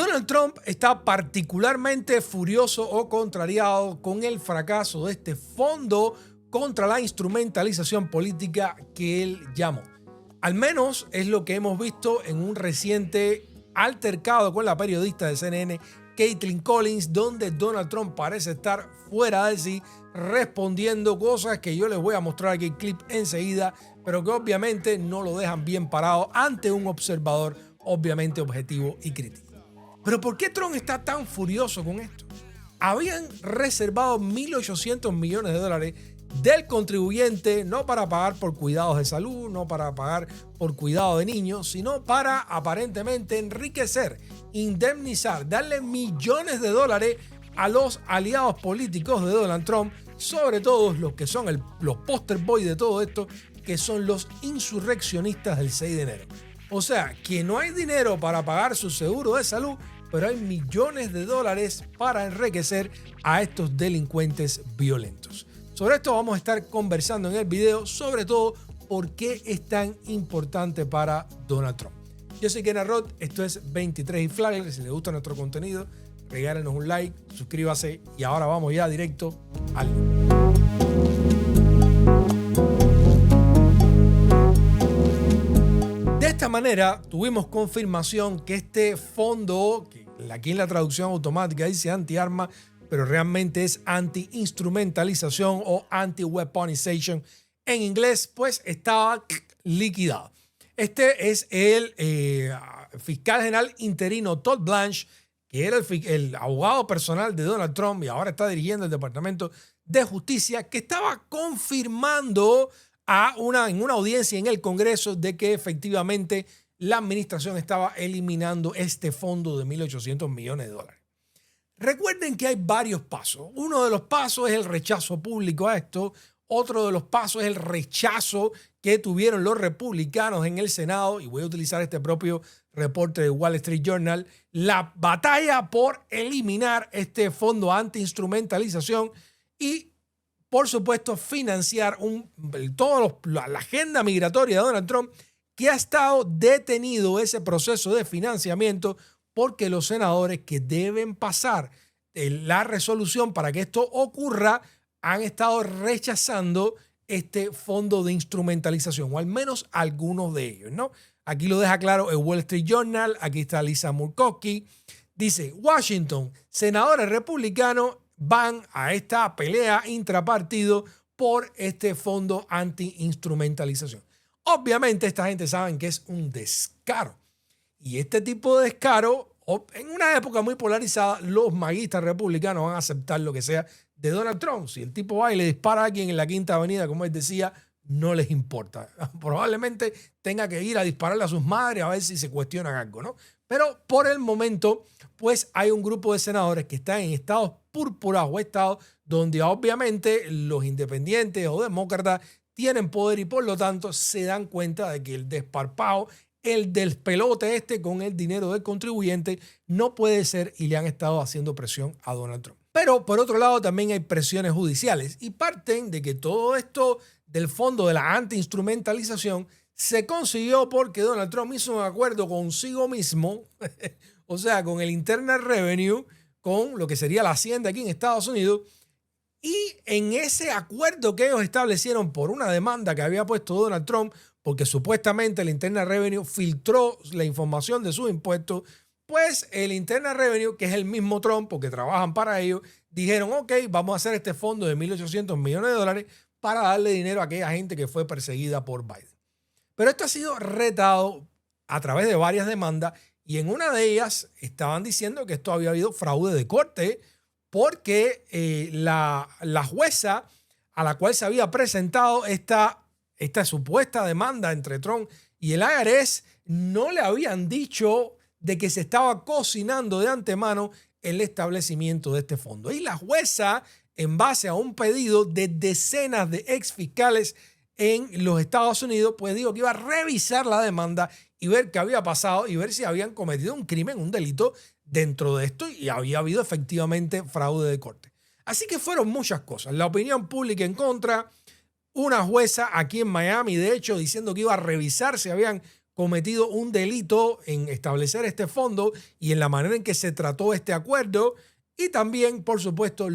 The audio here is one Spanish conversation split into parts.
Donald Trump está particularmente furioso o contrariado con el fracaso de este fondo contra la instrumentalización política que él llamó. Al menos es lo que hemos visto en un reciente altercado con la periodista de CNN, Kaitlan Collins, donde Donald Trump parece estar fuera de sí, respondiendo cosas que yo les voy a mostrar aquí el clip enseguida, pero que obviamente no lo dejan bien parado ante un observador obviamente objetivo y crítico. Pero ¿por qué Trump está tan furioso con esto? Habían reservado 1.800 millones de dólares del contribuyente, no para pagar por cuidados de salud, no para pagar por cuidado de niños, sino para aparentemente enriquecer, indemnizar, darle millones de dólares a los aliados políticos de Donald Trump, sobre todo los que son los poster boys de todo esto, que son los insurreccionistas del 6 de enero. O sea, que no hay dinero para pagar su seguro de salud, pero hay millones de dólares para enriquecer a estos delincuentes violentos. Sobre esto vamos a estar conversando en el video, sobre todo por qué es tan importante para Donald Trump. Yo soy Ken Arroz, esto es 23 y Flagler. Si les gusta nuestro contenido, regálenos un like, suscríbase y ahora vamos ya directo al video. De esta manera tuvimos confirmación que este fondo, que aquí en la traducción automática dice anti-arma, pero realmente es anti-instrumentalización o anti-weaponization en inglés, pues estaba liquidado. Este es el fiscal general interino Todd Blanche, que era el abogado personal de Donald Trump y ahora está dirigiendo el Departamento de Justicia, que estaba confirmando en una audiencia en el Congreso de que efectivamente la administración estaba eliminando este fondo de 1.800 millones de dólares. Recuerden que hay varios pasos. Uno de los pasos es el rechazo público a esto. Otro de los pasos es el rechazo que tuvieron los republicanos en el Senado, y voy a utilizar este propio reporte de Wall Street Journal, la batalla por eliminar este fondo anti-instrumentalización y, por supuesto, financiar la agenda migratoria de Donald Trump, que ha estado detenido ese proceso de financiamiento porque los senadores que deben pasar la resolución para que esto ocurra han estado rechazando este fondo de instrumentalización, o al menos algunos de ellos, ¿no? Aquí lo deja claro el Wall Street Journal, aquí está Lisa Murkowski. Dice, Washington, senadores republicanos van a esta pelea intrapartido por este fondo anti-instrumentalización. Obviamente esta gente sabe que es un descaro. Y este tipo de descaro, en una época muy polarizada, los maguistas republicanos van a aceptar lo que sea de Donald Trump. Si el tipo va y le dispara a alguien en la Quinta Avenida, como él decía, no les importa. Probablemente tenga que ir a dispararle a sus madres a ver si se cuestionan algo, ¿no? Pero por el momento, pues hay un grupo de senadores que están en estados púrpuras o estados donde obviamente los independientes o demócratas tienen poder y por lo tanto se dan cuenta de que el desparpajo, el despelote con el dinero del contribuyente no puede ser, y le han estado haciendo presión a Donald Trump. Pero por otro lado también hay presiones judiciales y parten de que todo esto del fondo de la anti-instrumentalización se consiguió porque Donald Trump hizo un acuerdo consigo mismo, o sea, con el Internal Revenue, con lo que sería la Hacienda aquí en Estados Unidos, y en ese acuerdo que ellos establecieron por una demanda que había puesto Donald Trump, porque supuestamente el Internal Revenue filtró la información de sus impuestos, pues el Internal Revenue, que es el mismo Trump, porque trabajan para ellos, dijeron, ok, vamos a hacer este fondo de 1.800 millones de dólares para darle dinero a aquella gente que fue perseguida por Biden. Pero esto ha sido retado a través de varias demandas y en una de ellas estaban diciendo que esto había habido fraude de corte porque la jueza a la cual se había presentado esta supuesta demanda entre Trump y el IRS no le habían dicho de que se estaba cocinando de antemano el establecimiento de este fondo. Y la jueza, en base a un pedido de decenas de exfiscales en los Estados Unidos, pues dijo que iba a revisar la demanda y ver qué había pasado y ver si habían cometido un crimen, un delito dentro de esto y había habido efectivamente fraude de corte. Así que fueron muchas cosas. La opinión pública en contra, una jueza aquí en Miami, de hecho, diciendo que iba a revisar si habían cometido un delito en establecer este fondo y en la manera en que se trató este acuerdo. Y también, por supuesto,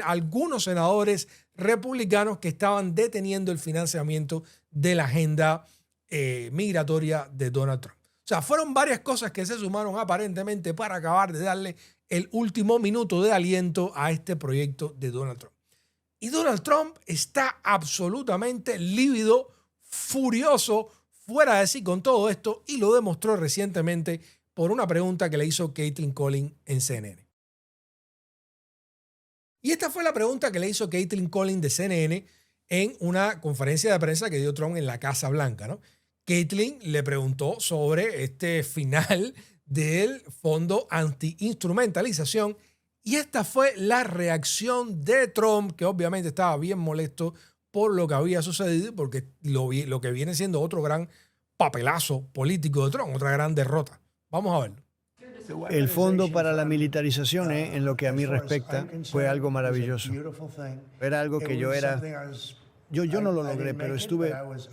algunos senadores republicanos que estaban deteniendo el financiamiento de la agenda migratoria de Donald Trump. O sea, fueron varias cosas que se sumaron aparentemente para acabar de darle el último minuto de aliento a este proyecto de Donald Trump. Y Donald Trump está absolutamente lívido, furioso, fuera de sí con todo esto, y lo demostró recientemente por una pregunta que le hizo Kaitlan Collins en CNN. Y esta fue la pregunta que le hizo Kaitlan Collins de CNN en una conferencia de prensa que dio Trump en la Casa Blanca, ¿no? Kaitlan le preguntó sobre este final del fondo anti-instrumentalización y esta fue la reacción de Trump, que obviamente estaba bien molesto por lo que había sucedido, porque lo que viene siendo otro gran papelazo político de Trump, otra gran derrota. Vamos a verlo. El fondo para la militarización, en lo que a mí respecta, fue algo maravilloso. Era algo que yo no lo logré, pero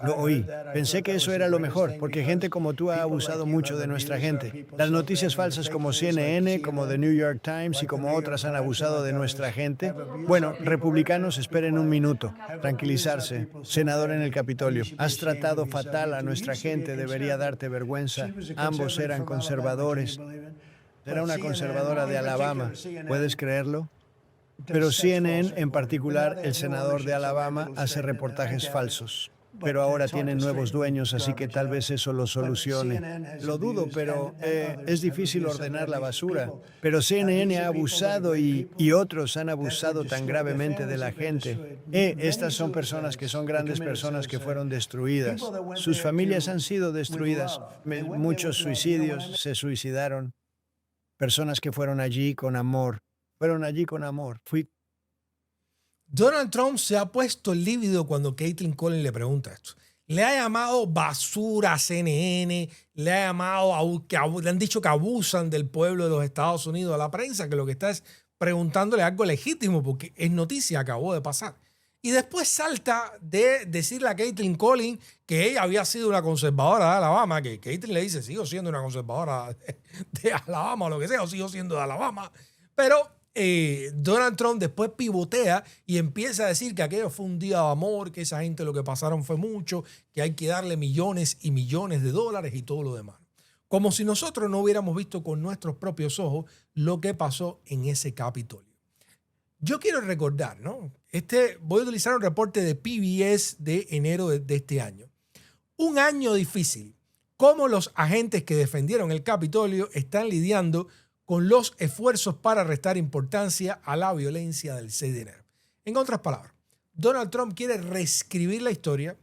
lo oí. Pensé que eso era lo mejor, porque gente como tú ha abusado mucho de nuestra gente. Las noticias falsas como CNN, como The New York Times y como otras han abusado de nuestra gente. Bueno, republicanos, esperen un minuto. Tranquilizarse. Senador en el Capitolio, has tratado fatal a nuestra gente, debería darte vergüenza. Ambos eran conservadores. Era una conservadora de Alabama. ¿Puedes creerlo? Pero CNN, en particular, el senador de Alabama, hace reportajes falsos. Pero ahora tienen nuevos dueños, así que tal vez eso lo solucione. Lo dudo, pero es difícil ordenar la basura. Pero CNN ha abusado y otros han abusado tan gravemente de la gente. Estas son personas que son grandes personas que fueron destruidas. Sus familias han sido destruidas. Muchos suicidios, se suicidaron. Personas que fueron allí con amor. Donald Trump se ha puesto lívido cuando Kaitlan Collins le pregunta esto. Le ha llamado basura a CNN, le han dicho que abusan del pueblo de los Estados Unidos a la prensa, que lo que está es preguntándole algo legítimo porque es noticia, acabó de pasar. Y después salta de decirle a Kaitlan Collins que ella había sido una conservadora de Alabama, que Kaitlan le dice, sigo siendo una conservadora de Alabama o lo que sea, o sigo siendo de Alabama, pero Donald Trump después pivotea y empieza a decir que aquello fue un día de amor, que esa gente lo que pasaron fue mucho, que hay que darle millones y millones de dólares y todo lo demás. Como si nosotros no hubiéramos visto con nuestros propios ojos lo que pasó en ese Capitolio. Yo quiero recordar, ¿no? Voy a utilizar un reporte de PBS de enero de este año. Un año difícil. Cómo los agentes que defendieron el Capitolio están lidiando con los esfuerzos para restar importancia a la violencia del 6 de enero. En otras palabras, Donald Trump quiere reescribir la historia,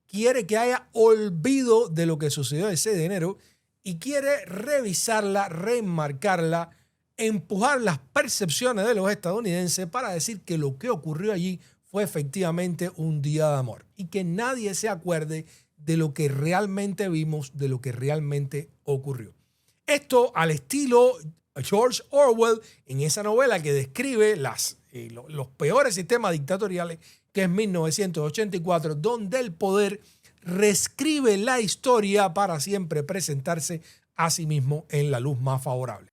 quiere que haya olvido de lo que sucedió el 6 de enero y quiere revisarla, reenmarcarla, empujar las percepciones de los estadounidenses para decir que lo que ocurrió allí fue efectivamente un día de amor y que nadie se acuerde de lo que realmente vimos, de lo que realmente ocurrió. Esto al estilo George Orwell en esa novela que describe los peores sistemas dictatoriales, que es 1984, donde el poder reescribe la historia para siempre presentarse a sí mismo en la luz más favorable.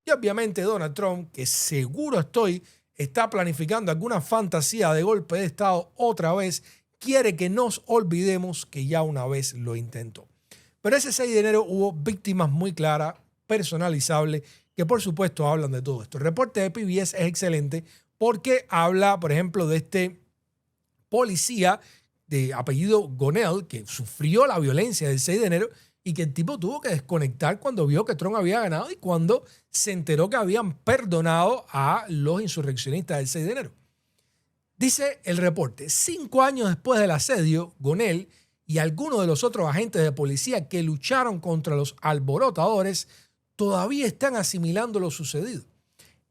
Y obviamente Donald Trump, que seguro está planificando alguna fantasía de golpe de Estado otra vez, quiere que nos olvidemos que ya una vez lo intentó. Pero ese 6 de enero hubo víctimas muy claras, personalizables, que por supuesto hablan de todo esto. El reporte de PBS es excelente porque habla, por ejemplo, de este policía de apellido Gonell que sufrió la violencia del 6 de enero y que el tipo tuvo que desconectar cuando vio que Trump había ganado y cuando se enteró que habían perdonado a los insurreccionistas del 6 de enero. Dice el reporte, 5 años después del asedio, Gonell y algunos de los otros agentes de policía que lucharon contra los alborotadores todavía están asimilando lo sucedido,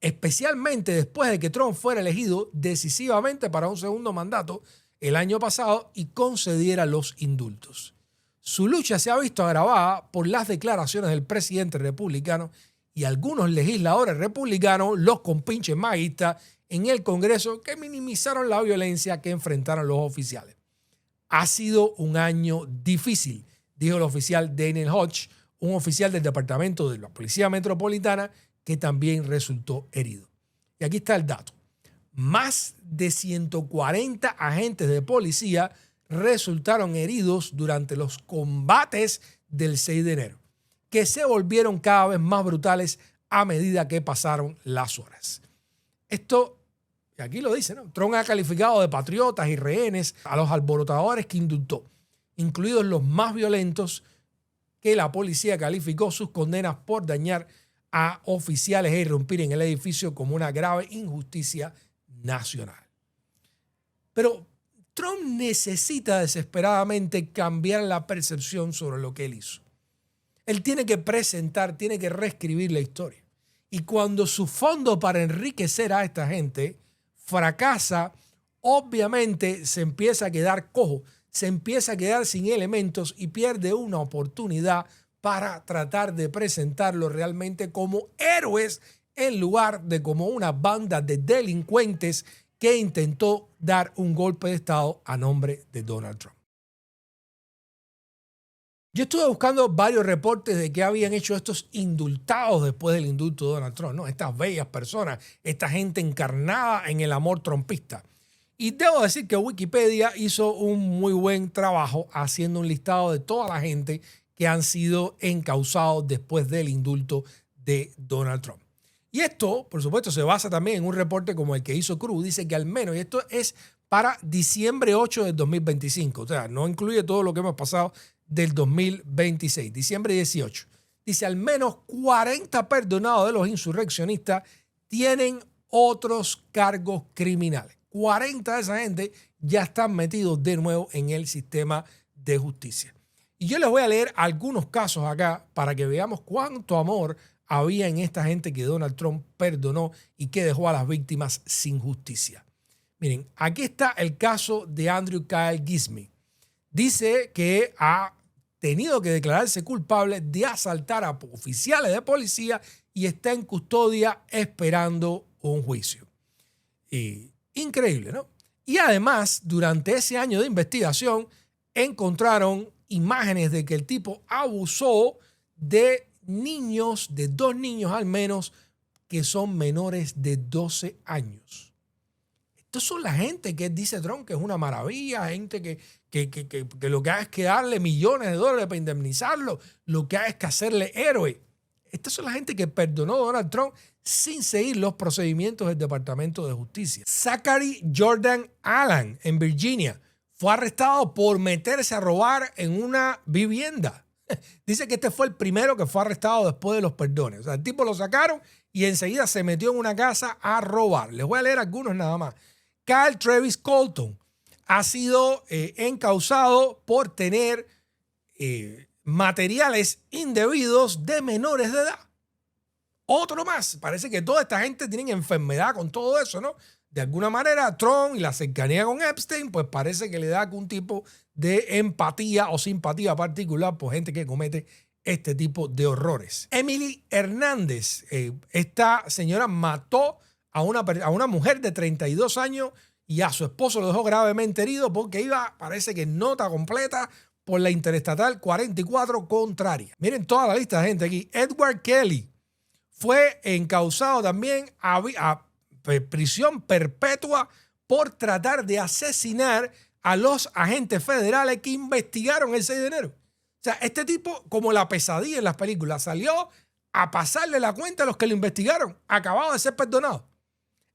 especialmente después de que Trump fuera elegido decisivamente para un segundo mandato el año pasado y concediera los indultos. Su lucha se ha visto agravada por las declaraciones del presidente republicano y algunos legisladores republicanos, los compinches maguistas, en el Congreso que minimizaron la violencia que enfrentaron los oficiales. Ha sido un año difícil, dijo el oficial Daniel Hodge, un oficial del Departamento de la Policía Metropolitana que también resultó herido. Y aquí está el dato. Más de 140 agentes de policía resultaron heridos durante los combates del 6 de enero, que se volvieron cada vez más brutales a medida que pasaron las horas. Esto, y aquí lo dice, ¿no? Trump ha calificado de patriotas y rehenes a los alborotadores que indultó, incluidos los más violentos, que la policía calificó sus condenas por dañar a oficiales e irrumpir en el edificio como una grave injusticia nacional. Pero Trump necesita desesperadamente cambiar la percepción sobre lo que él hizo. Él tiene que presentar, tiene que reescribir la historia. Y cuando su fondo para enriquecer a esta gente fracasa, obviamente se empieza a quedar cojo, se empieza a quedar sin elementos y pierde una oportunidad para tratar de presentarlo realmente como héroes en lugar de como una banda de delincuentes que intentó dar un golpe de Estado a nombre de Donald Trump. Yo estuve buscando varios reportes de qué habían hecho estos indultados después del indulto de Donald Trump, ¿no? Estas bellas personas, esta gente encarnada en el amor trumpista. Y debo decir que Wikipedia hizo un muy buen trabajo haciendo un listado de toda la gente que han sido encausados después del indulto de Donald Trump. Y esto, por supuesto, se basa también en un reporte como el que hizo Cruz. Dice que al menos, y esto es para diciembre 8 del 2025, o sea, no incluye todo lo que hemos pasado del 2026, diciembre 18. Dice, al menos 40 perdonados de los insurreccionistas tienen otros cargos criminales. 40 de esa gente ya están metidos de nuevo en el sistema de justicia. Y yo les voy a leer algunos casos acá para que veamos cuánto amor había en esta gente que Donald Trump perdonó y que dejó a las víctimas sin justicia. Miren, aquí está el caso de Andrew Kyle Gizmi. Dice que ha tenido que declararse culpable de asaltar a oficiales de policía y está en custodia esperando un juicio. Increíble, ¿no? Y además, durante ese año de investigación, encontraron imágenes de que el tipo abusó de niños, de 2 niños al menos, que son menores de 12 años. Estos son la gente que dice Trump que es una maravilla, gente que lo que hace es que darle millones de dólares para indemnizarlo, lo que hace es que hacerle héroe. Estas son la gente que perdonó a Donald Trump sin seguir los procedimientos del Departamento de Justicia. Zachary Jordan Allen, en Virginia, fue arrestado por meterse a robar en una vivienda. Dice que este fue el primero que fue arrestado después de los perdones. O sea, el tipo lo sacaron y enseguida se metió en una casa a robar. Les voy a leer algunos nada más. Kyle Travis Colton ha sido encausado por tener materiales indebidos de menores de edad. Otro más. Parece que toda esta gente tiene enfermedad con todo eso, ¿no? De alguna manera, Trump y la cercanía con Epstein, pues parece que le da algún tipo de empatía o simpatía particular por gente que comete este tipo de horrores. Emily Hernández, esta señora mató a una mujer de 32 años y a su esposo lo dejó gravemente herido porque iba, parece que en nota completa, por la Interestatal 44 contraria. Miren toda la lista de gente aquí. Edward Kelly fue encausado también a prisión perpetua por tratar de asesinar a los agentes federales que investigaron el 6 de enero. O sea, este tipo, como la pesadilla en las películas, salió a pasarle la cuenta a los que lo investigaron, acabado de ser perdonado.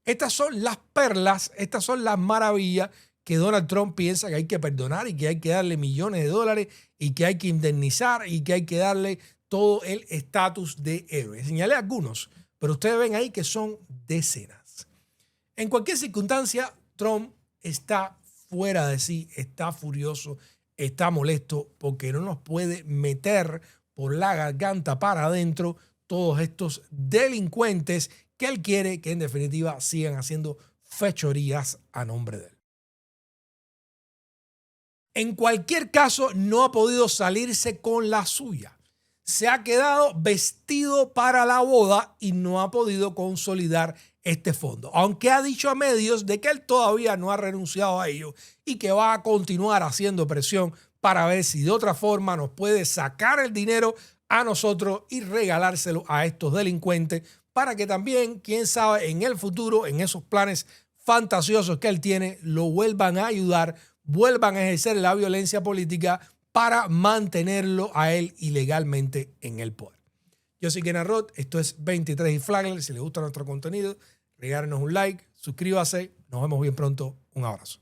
Estas son las perlas, estas son las maravillas que Donald Trump piensa que hay que perdonar y que hay que darle millones de dólares y que hay que indemnizar y que hay que darle todo el estatus de héroe. Señalé algunos, pero ustedes ven ahí que son decenas. En cualquier circunstancia, Trump está fuera de sí, está furioso, está molesto porque no nos puede meter por la garganta para adentro todos estos delincuentes que él quiere que en definitiva sigan haciendo fechorías a nombre de él. En cualquier caso, no ha podido salirse con la suya. Se ha quedado vestido para la boda y no ha podido consolidar este fondo, aunque ha dicho a medios de que él todavía no ha renunciado a ello y que va a continuar haciendo presión para ver si de otra forma nos puede sacar el dinero a nosotros y regalárselo a estos delincuentes para que también, quién sabe, en el futuro, en esos planes fantasiosos que él tiene, lo vuelvan a ayudar, vuelvan a ejercer la violencia política para mantenerlo a él ilegalmente en el poder. Yo soy Kenneth Roth, esto es 23 y Flagler. Si les gusta nuestro contenido, regálenos un like, suscríbase. Nos vemos bien pronto. Un abrazo.